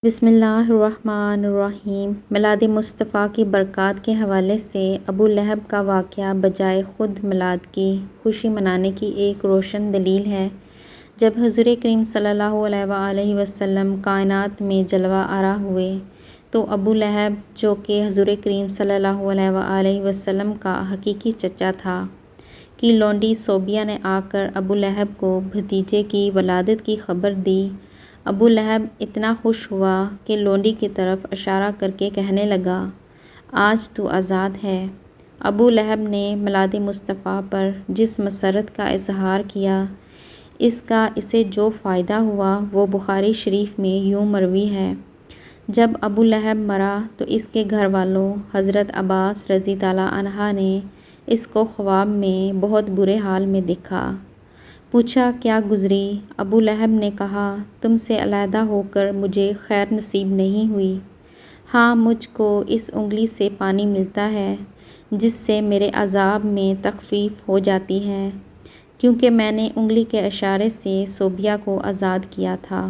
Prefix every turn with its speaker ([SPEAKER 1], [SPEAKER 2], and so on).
[SPEAKER 1] بسم اللہ الرحمن الرحیم۔ میلاد مصطفیٰ کی برکات کے حوالے سے ابو لہب کا واقعہ بجائے خود میلاد کی خوشی منانے کی ایک روشن دلیل ہے۔ جب حضور کریم صلی اللہ علیہ وآلہ وسلم کائنات میں جلوہ آرا ہوئے تو ابو لہب جو کہ حضور کریم صلی اللہ علیہ وآلہ وسلم کا حقیقی چچا تھا کی لونڈی صوبیہ نے آ کر ابو لہب کو بھتیجے کی ولادت کی خبر دی۔ ابو لہب اتنا خوش ہوا کہ لونڈی کی طرف اشارہ کر کے کہنے لگا، آج تو آزاد ہے۔ ابو لہب نے میلاد مصطفیٰ پر جس مسرت کا اظہار کیا، اس کا اسے جو فائدہ ہوا وہ بخاری شریف میں یوں مروی ہے۔ جب ابو لہب مرا تو اس کے گھر والوں حضرت عباس رضی اللہ عنہ نے اس کو خواب میں بہت برے حال میں دیکھا۔ پوچھا کیا گزری؟ ابو لہب نے کہا، تم سے علیحدہ ہو کر مجھے خیر نصیب نہیں ہوئی۔ ہاں، مجھ کو اس انگلی سے پانی ملتا ہے جس سے میرے عذاب میں تخفیف ہو جاتی ہے، کیونکہ میں نے انگلی کے اشارے سے صوبیہ کو آزاد کیا تھا۔